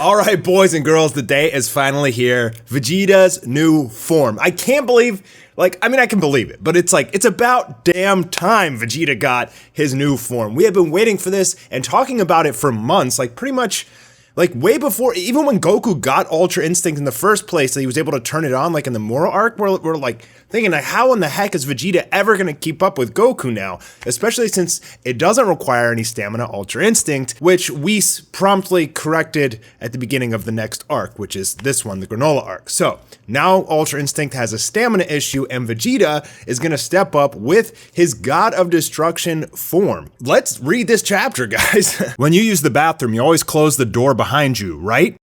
Alright boys and girls, the day is finally here. Vegeta's new form. I can't believe, I can believe it, but it's about damn time Vegeta got his new form. We have been waiting for this and talking about it for months, pretty much way before, even when Goku got Ultra Instinct in the first place, that he was able to turn it on, in the Moro arc, we're thinking, how in the heck is Vegeta ever gonna keep up with Goku now? Especially since it doesn't require any Stamina Ultra Instinct, which we promptly corrected at the beginning of the next arc, which is this one, the Granolah arc. So, now Ultra Instinct has a stamina issue, and Vegeta is gonna step up with his God of Destruction form. Let's read this chapter, guys. When you use the bathroom, you always close the door behind you, right?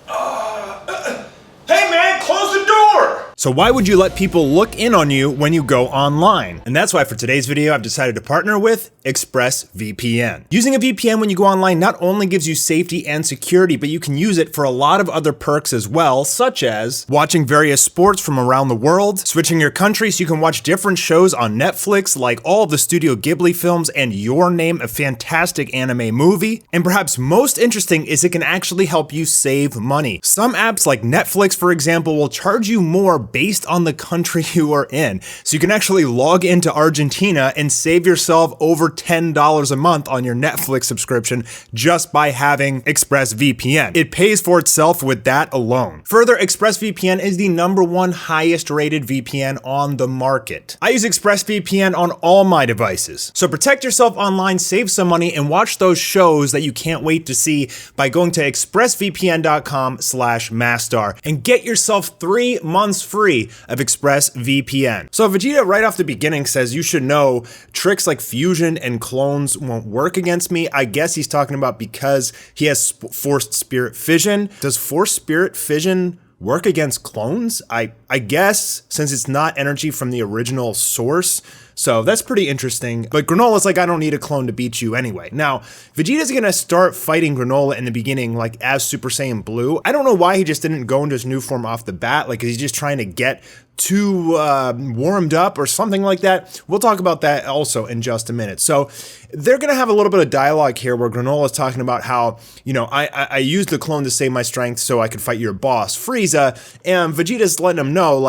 Hey man, close the door! So why would you let people look in on you when you go online? And that's why for today's video, I've decided to partner with ExpressVPN. Using a VPN when you go online not only gives you safety and security, but you can use it for a lot of other perks as well, such as watching various sports from around the world, switching your country so you can watch different shows on Netflix, like all of the Studio Ghibli films and Your Name, a fantastic anime movie. And perhaps most interesting is it can actually help you save money. Some apps like Netflix, for example, will charge you more based on the country you are in. So you can actually log into Argentina and save yourself over $10 a month on your Netflix subscription just by having ExpressVPN. It pays for itself with that alone. Further, ExpressVPN is the #1 highest rated VPN on the market. I use ExpressVPN on all my devices. So protect yourself online, save some money, and watch those shows that you can't wait to see by going to expressvpn.com/Mastar and get yourself 3 months free of ExpressVPN. So Vegeta right off the beginning says you should know tricks like fusion and clones won't work against me. I guess he's talking about because he has forced spirit fission. Does forced spirit fission work against clones? I guess, since it's not energy from the original source. So that's pretty interesting. But Granolah's like, I don't need a clone to beat you anyway. Now, Vegeta's gonna start fighting Granolah in the beginning, as Super Saiyan Blue. I don't know why he just didn't go into his new form off the bat. Is he just trying to get too warmed up or something like that? We'll talk about that also in just a minute. So they're gonna have a little bit of dialogue here where Granolah's talking about how, I used the clone to save my strength so I could fight your boss, Frieza, and Vegeta's letting him know,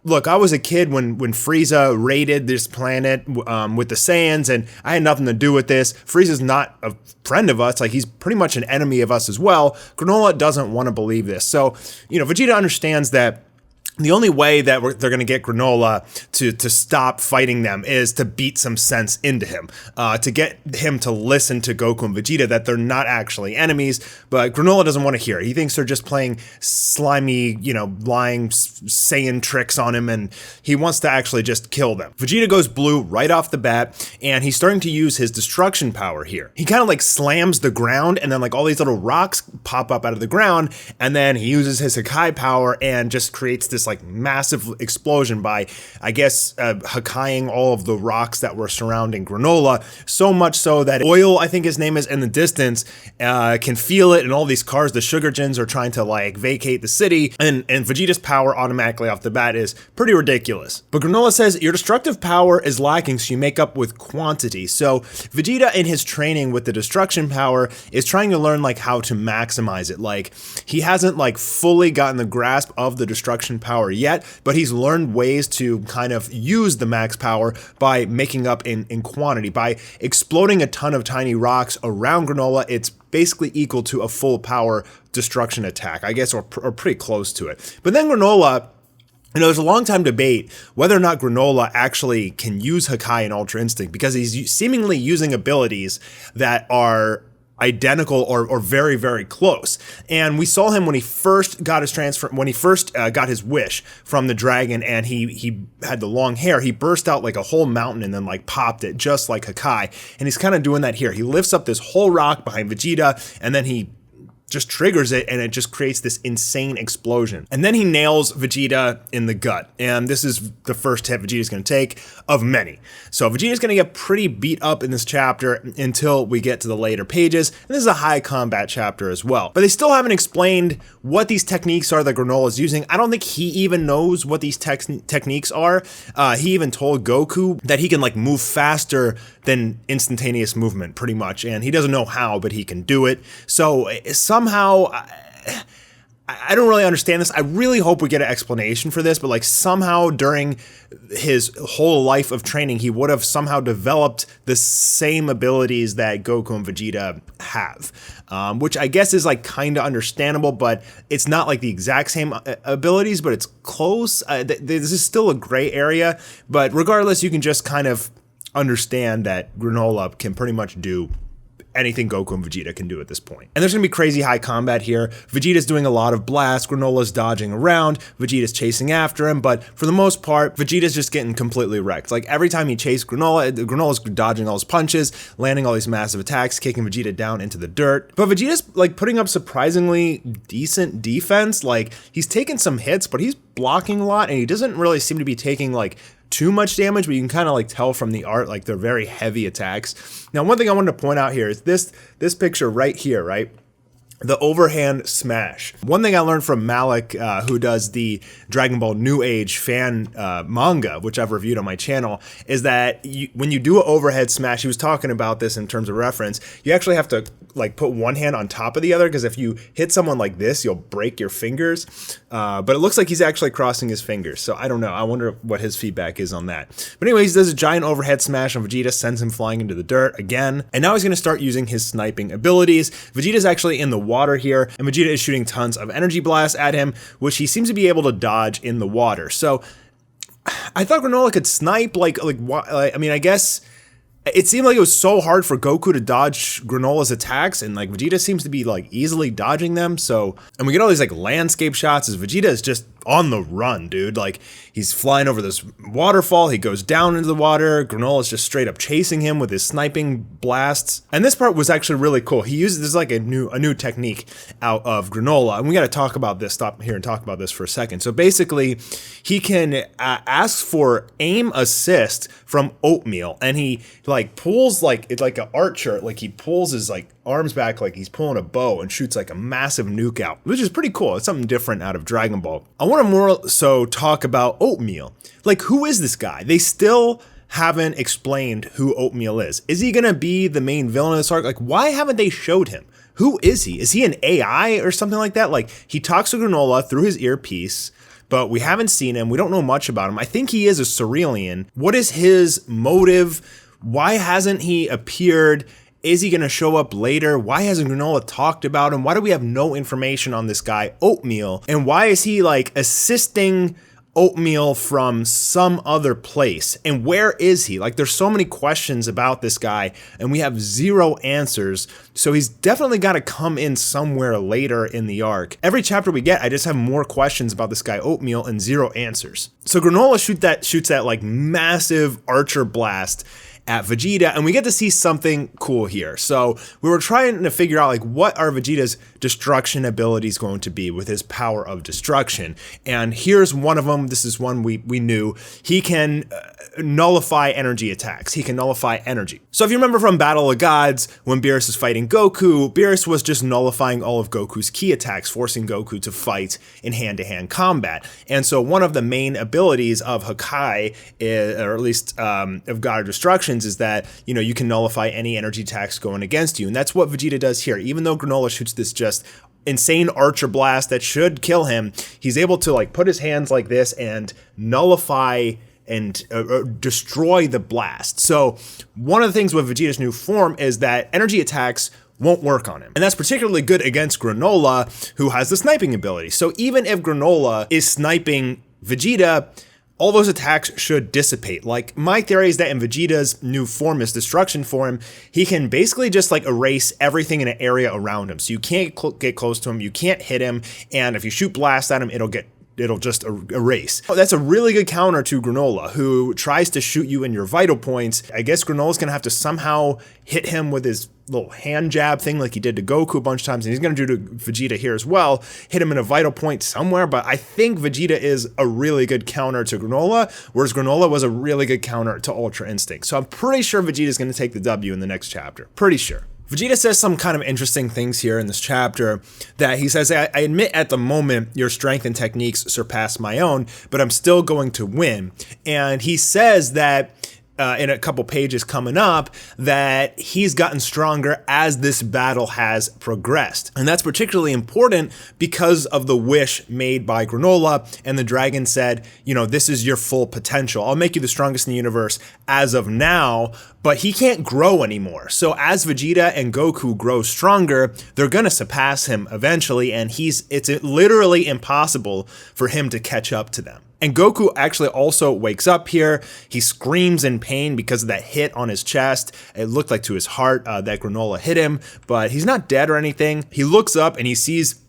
look, I was a kid when Frieza raided this planet with the Saiyans, and I had nothing to do with this. Frieza's not a friend of us, he's pretty much an enemy of us as well. Granolah doesn't want to believe this. So, Vegeta understands that the only way that they're going to get Granolah to stop fighting them is to beat some sense into him, to get him to listen to Goku and Vegeta that they're not actually enemies, but Granolah doesn't want to hear it. He thinks they're just playing slimy, lying Saiyan tricks on him, and he wants to actually just kill them. Vegeta goes blue right off the bat, and he's starting to use his destruction power here. He kind of slams the ground, and then all these little rocks pop up out of the ground, and then he uses his Hakai power and just creates this massive explosion by, I guess, Hakaiing all of the rocks that were surrounding Granolah, so much so that Oil, I think his name is, in the distance, can feel it, and all these cars, the Sugar Gens, are trying to vacate the city, and Vegeta's power automatically off the bat is pretty ridiculous. But Granolah says, your destructive power is lacking, so you make up with quantity. So Vegeta, in his training with the destruction power, is trying to learn how to maximize it. He hasn't fully gotten the grasp of the destruction power yet, but he's learned ways to kind of use the max power by making up in quantity. By exploding a ton of tiny rocks around Granolah, it's basically equal to a full power destruction attack, I guess, or pretty close to it. But then Granolah, there's a long time debate whether or not Granolah actually can use Hakai and Ultra Instinct, because he's seemingly using abilities that are identical or very, very close. And we saw him when he first got his got his wish from the dragon, and he had the long hair. He burst out a whole mountain and then popped it just like Hakai. And he's kind of doing that here. He lifts up this whole rock behind Vegeta, and then he just triggers it, and it just creates this insane explosion. And then he nails Vegeta in the gut, and this is the first hit Vegeta's gonna take of many. So Vegeta's gonna get pretty beat up in this chapter until we get to the later pages, and this is a high combat chapter as well. But they still haven't explained what these techniques are that Granolah is using. I don't think he even knows what these techniques are. He even told Goku that he can move faster than instantaneous movement, pretty much, and he doesn't know how, but he can do it. So somehow, I don't really understand this. I really hope we get an explanation for this, but like somehow during his whole life of training, he would have somehow developed the same abilities that Goku and Vegeta have, which I guess is like kind of understandable, but it's not like the exact same abilities, but it's close. This is still a gray area, but regardless, you can just kind of understand that Granolah can pretty much do anything Goku and Vegeta can do at this point. And there's gonna be crazy high combat here. Vegeta's doing a lot of blasts, Granolah's dodging around, Vegeta's chasing after him, but for the most part, Vegeta's just getting completely wrecked. Like every time he chases Granolah, Granolah's dodging all his punches, landing all these massive attacks, kicking Vegeta down into the dirt. But Vegeta's like putting up surprisingly decent defense. Like he's taking some hits, but he's blocking a lot, and he doesn't really seem to be taking like too much damage, but you can kind of like tell from the art, like they're very heavy attacks. Now, one thing I wanted to point out here is this picture right here, right? The overhand smash. One thing I learned from Malik, who does the Dragon Ball New Age fan manga, which I've reviewed on my channel, is that when you do an overhead smash, he was talking about this in terms of reference, you actually have to like put one hand on top of the other, because if you hit someone like this, you'll break your fingers. But it looks like he's actually crossing his fingers, so I don't know. I wonder what his feedback is on that. But anyways, he does a giant overhead smash on Vegeta, sends him flying into the dirt again, and now he's going to start using his sniping abilities. Vegeta's actually in the water here, and Vegeta is shooting tons of energy blasts at him, which he seems to be able to dodge in the water. So I thought Granolah could snipe, I mean, I guess it seemed like it was so hard for Goku to dodge Granolah's attacks, and like Vegeta seems to be like easily dodging them. So, and we get all these like landscape shots as Vegeta is just on the run, dude. Like he's flying over this waterfall, he goes down into the water, Granolah's just straight up chasing him with his sniping blasts. And this part was actually really cool. He uses this like a new technique out of Granolah, and we got to talk about this, stop here and talk about this for a second. So basically he can ask for aim assist from Oatmeal, and he like pulls like it's like an archer, like he pulls his like arms back like he's pulling a bow and shoots like a massive nuke out, which is pretty cool. It's something different out of Dragon Ball. I want to more so talk about Oatmeal. Like, who is this guy? They still haven't explained who Oatmeal is. Is he gonna be the main villain of this arc? Like, why haven't they showed him? Who is he? Is he an AI or something like that? Like, he talks to Granolah through his earpiece, but we haven't seen him. We don't know much about him. I think he is a Cerealian. What is his motive? Why hasn't he appeared? Is he going to show up later? Why hasn't Granolah talked about him? Why do we have no information on this guy, Oatmeal? And why is he like assisting Oatmeal from some other place? And where is he? Like, there's so many questions about this guy, and we have zero answers. So he's definitely got to come in somewhere later in the arc. Every chapter we get, I just have more questions about this guy, Oatmeal, and zero answers. So Granolah shoots that like massive archer blast at Vegeta, and we get to see something cool here. So we were trying to figure out like what are Vegeta's destruction abilities going to be with his power of destruction, and here's one of them. This is one we knew. He can nullify energy attacks. He can nullify energy. So if you remember from Battle of Gods, when Beerus is fighting Goku, Beerus was just nullifying all of Goku's key attacks, forcing Goku to fight in hand-to-hand combat. And so one of the main abilities of Hakai, or at least of God of Destructions, is that, you know, you can nullify any energy attacks going against you. And that's what Vegeta does here. Even though Granolah shoots this just insane archer blast that should kill him, he's able to like put his hands like this and nullify and destroy the blast. So one of the things with Vegeta's new form is that energy attacks won't work on him. And that's particularly good against Granolah, who has the sniping ability. So even if Granolah is sniping Vegeta, all those attacks should dissipate. Like, my theory is that in Vegeta's new form, his destruction form, he can basically just like erase everything in an area around him. So you can't get close to him, you can't hit him, and if you shoot blast at him, it'll just erase. That's a really good counter to Granolah, who tries to shoot you in your vital points. I guess Granolah's gonna have to somehow hit him with his little hand jab thing like he did to Goku a bunch of times, and he's gonna do to Vegeta here as well, hit him in a vital point somewhere. But I think Vegeta is a really good counter to Granolah, whereas Granolah was a really good counter to Ultra Instinct. So I'm pretty sure Vegeta's gonna take the W in the next chapter. Pretty sure. Vegeta says some kind of interesting things here in this chapter, that he says, I admit at the moment your strength and techniques surpass my own, but I'm still going to win. And he says that in a couple pages coming up that he's gotten stronger as this battle has progressed. And that's particularly important because of the wish made by Granolah, and the dragon said, you know, this is your full potential. I'll make you the strongest in the universe as of now, but he can't grow anymore. So as Vegeta and Goku grow stronger, they're gonna surpass him eventually, and it's literally impossible for him to catch up to them. And Goku actually also wakes up here. He screams in pain because of that hit on his chest. It looked like to his heart that Granolah hit him, but he's not dead or anything. He looks up and he sees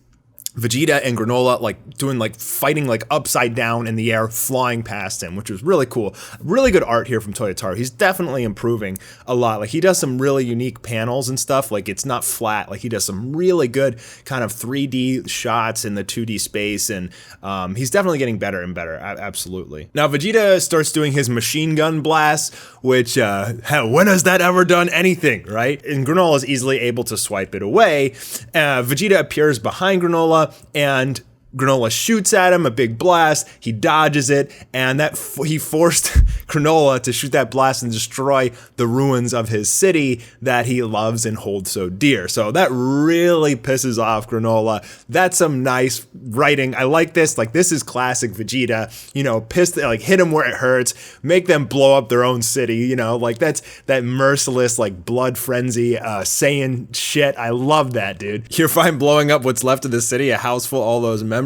Vegeta and Granolah fighting upside down in the air, flying past him, which was really cool. Really good art here from Toyotaro. He's definitely improving a lot. Like, he does some really unique panels and stuff. Like, it's not flat. Like, he does some really good kind of 3D shots in the 2D space, and he's definitely getting better and better. Absolutely. Now Vegeta starts doing his machine gun blast, which when has that ever done anything, right? And Granolah is easily able to swipe it away. Vegeta appears behind Granolah, and Granolah shoots at him, a big blast. He dodges it, and he forced Granolah to shoot that blast and destroy the ruins of his city that he loves and holds so dear. So that really pisses off Granolah. That's some nice writing. I like this. Like, this is classic Vegeta. You know, hit him where it hurts, make them blow up their own city. You know, like, that's that merciless, like, blood frenzy Saiyan shit. I love that, dude. You're fine blowing up what's left of the city, a house full of all those memories.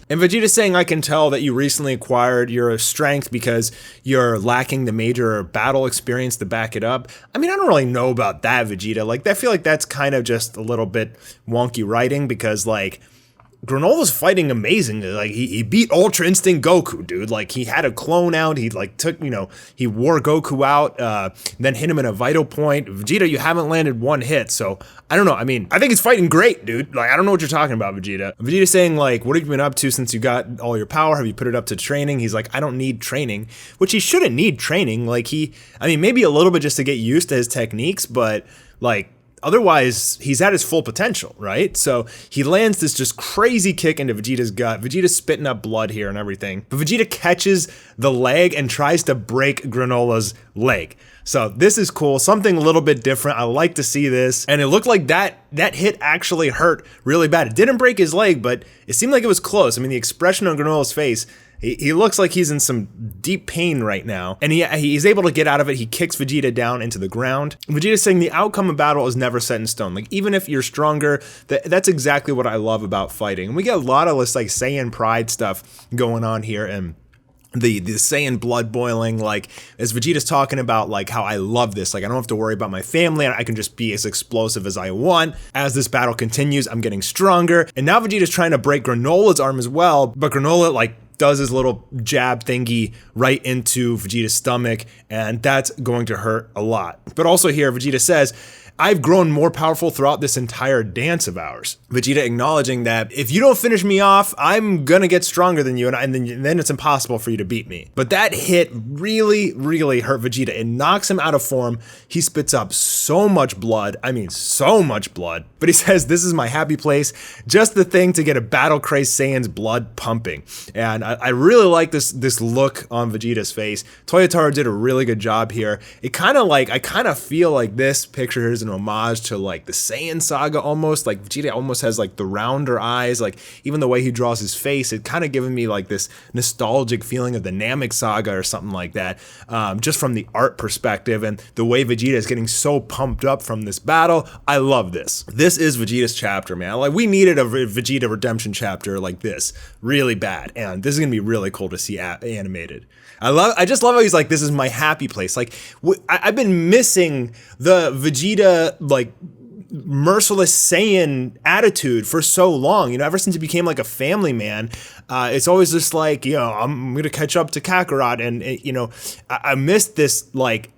And Vegeta's saying, I can tell that you recently acquired your strength because you're lacking the major battle experience to back it up. I mean, I don't really know about that, Vegeta. Like, I feel like that's kind of just a little bit wonky writing, because, like, Granola's fighting amazingly. Like, he beat Ultra Instinct Goku, dude. Like, he had a clone out. He he wore Goku out, then hit him in a vital point. Vegeta, you haven't landed one hit, so I don't know. I mean, I think it's fighting great, dude. Like, I don't know what you're talking about, Vegeta. Vegeta's saying, like, what have you been up to since you got all your power? Have you put it up to training? He's like, I don't need training, which he shouldn't need training. Like, maybe a little bit just to get used to his techniques, but, like, otherwise, he's at his full potential, right? So he lands this just crazy kick into Vegeta's gut. Vegeta's spitting up blood here and everything. But Vegeta catches the leg and tries to break Granola's leg. So this is cool, something a little bit different. I like to see this. And it looked like that hit actually hurt really bad. It didn't break his leg, but it seemed like it was close. I mean, the expression on Granola's face, he looks like he's in some deep pain right now, and he's able to get out of it. He kicks Vegeta down into the ground. Vegeta's saying the outcome of battle is never set in stone. Like, even if you're stronger, that's exactly what I love about fighting. And we get a lot of this, like, Saiyan pride stuff going on here, and the Saiyan blood boiling, like, as Vegeta's talking about, like, how I love this. Like, I don't have to worry about my family. I can just be as explosive as I want. As this battle continues, I'm getting stronger. And now Vegeta's trying to break Granola's arm as well, but Granolah, like, does his little jab thingy right into Vegeta's stomach, and that's going to hurt a lot. But also here, Vegeta says, I've grown more powerful throughout this entire dance of ours. Vegeta acknowledging that if you don't finish me off, I'm gonna get stronger than you, and then it's impossible for you to beat me. But that hit really, really hurt Vegeta. It knocks him out of form. He spits up so much blood. I mean, so much blood. But he says, this is my happy place. Just the thing to get a battle-crazed Saiyan's blood pumping. And I really like this look on Vegeta's face. Toyotaro did a really good job here. I kind of feel like this picture is an homage to, like, the Saiyan saga almost. Like, Vegeta almost has, like, the rounder eyes. Like, even the way he draws his face, it kind of giving me, like, this nostalgic feeling of the Namek saga or something like that, just from the art perspective and the way Vegeta is getting so pumped up from this battle. I love this. This is Vegeta's chapter, man. Like, we needed a Vegeta redemption chapter like this really bad, and this is gonna be really cool to see animated. I just love how he's like, this is my happy place. Like, I've been missing the Vegeta, like, merciless Saiyan attitude for so long, you know, ever since he became like a family man. It's always just like, you know, I'm gonna catch up to Kakarot, and you know, I missed this, like,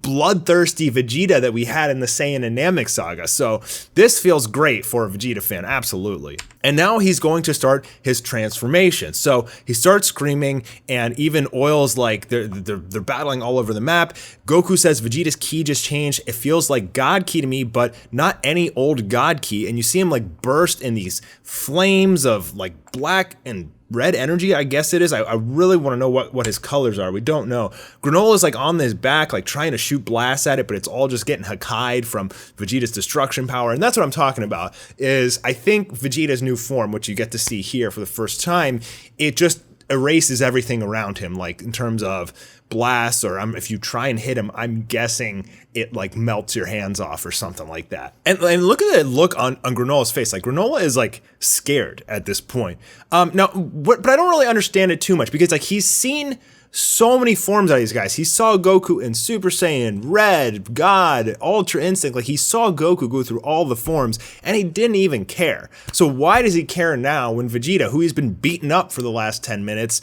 bloodthirsty Vegeta that we had in the Saiyan and Namek saga. So this feels great for a Vegeta fan, absolutely. And now he's going to start his transformation. So he starts screaming, and even Oil's like, they're battling all over the map. Goku says Vegeta's ki just changed. It feels like God ki to me, but not any old God ki. And you see him, like, burst in these flames of, like, black and red energy, I guess it is. I really want to know what his colors are. We don't know. Granola's like on his back, like trying to shoot blasts at it, but it's all just getting Hakkai'd from Vegeta's destruction power. And that's what I'm talking about, is I think Vegeta's new form, which you get to see here for the first time, it just erases everything around him, like in terms of blasts, or if you try and hit him, I'm guessing it like melts your hands off or something like that. And look at the look on Granola's face. Like Granolah is like scared at this point. But I don't really understand it too much, because like he's seen so many forms out of these guys. He saw Goku in Super Saiyan, Red, God, Ultra Instinct. Like he saw Goku go through all the forms and he didn't even care. So why does he care now when Vegeta, who he's been beaten up for the last 10 minutes,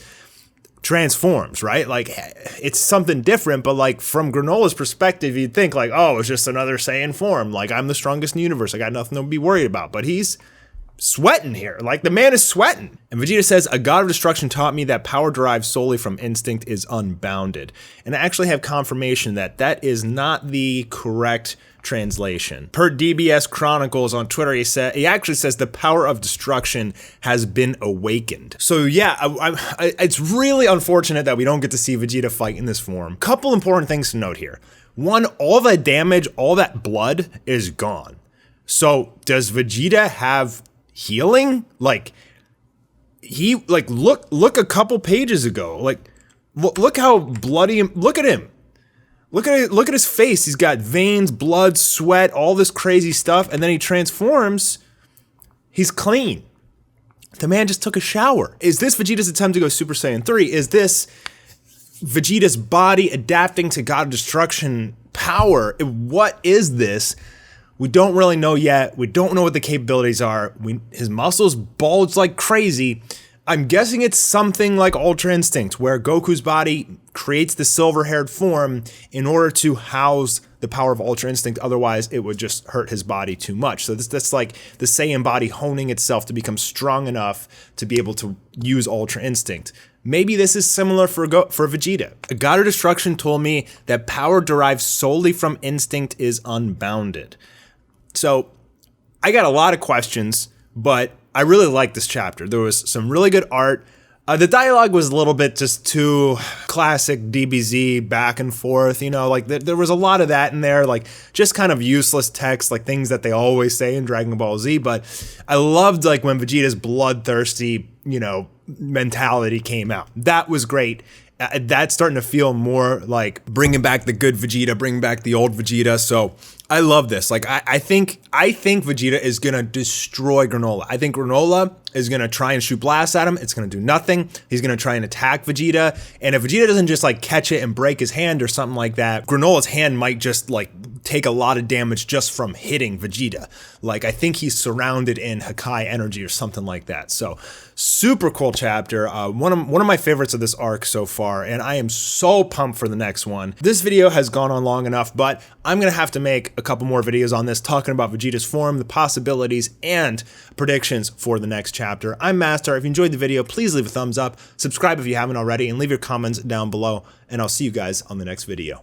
transforms, right? Like it's something different, but like from Granola's perspective, you'd think like, oh, it's just another Saiyan form. Like I'm the strongest in the universe. I got nothing to be worried about. But he's sweating here. Like the man is sweating. And Vegeta says, a god of destruction taught me that power derived solely from instinct is unbounded. And I actually have confirmation that that is not the correct translation. Per DBS Chronicles on Twitter, he actually says the power of destruction has been awakened. So yeah, it's really unfortunate that we don't get to see Vegeta fight in this form. Couple important things to note here. One, all that damage, all that blood is gone. So does Vegeta have healing? Like he look a couple pages ago, like look how bloody, look at him. Look at his face. He's got veins, blood, sweat, all this crazy stuff, and then he transforms. He's clean. The man just took a shower. Is this Vegeta's attempt to go Super Saiyan 3? Is this Vegeta's body adapting to God of Destruction power? What is this? We don't really know yet. We don't know what the capabilities are. His muscles bulge like crazy. I'm guessing it's something like Ultra Instinct, where Goku's body creates the silver-haired form in order to house the power of Ultra Instinct. Otherwise, it would just hurt his body too much. So that's like the Saiyan body honing itself to become strong enough to be able to use Ultra Instinct. Maybe this is similar for Vegeta. A God of Destruction told me that power derived solely from instinct is unbounded. So I got a lot of questions, but I really liked this chapter. There was some really good art. The dialogue was a little bit just too classic DBZ, back and forth, you know, like there was a lot of that in there, like just kind of useless text, like things that they always say in Dragon Ball Z. But I loved like when Vegeta's bloodthirsty, you know, mentality came out. That was great. That's starting to feel more like bringing back the good Vegeta, bringing back the old Vegeta. So I love this. Like I think Vegeta is gonna destroy Granolah. I think Granolah is gonna try and shoot blasts at him. It's gonna do nothing. He's gonna try and attack Vegeta. And if Vegeta doesn't just like catch it and break his hand or something like that, Granolah's hand might just like take a lot of damage just from hitting Vegeta. Like I think he's surrounded in Hakkai'd energy or something like that. So super cool chapter. One of my favorites of this arc so far, and I am so pumped for the next one. This video has gone on long enough, but I'm gonna have to make a couple more videos on this talking about Vegeta's form, the possibilities, and predictions for the next chapter. I'm Mastar. If you enjoyed the video, please leave a thumbs up, subscribe if you haven't already, and leave your comments down below, and I'll see you guys on the next video.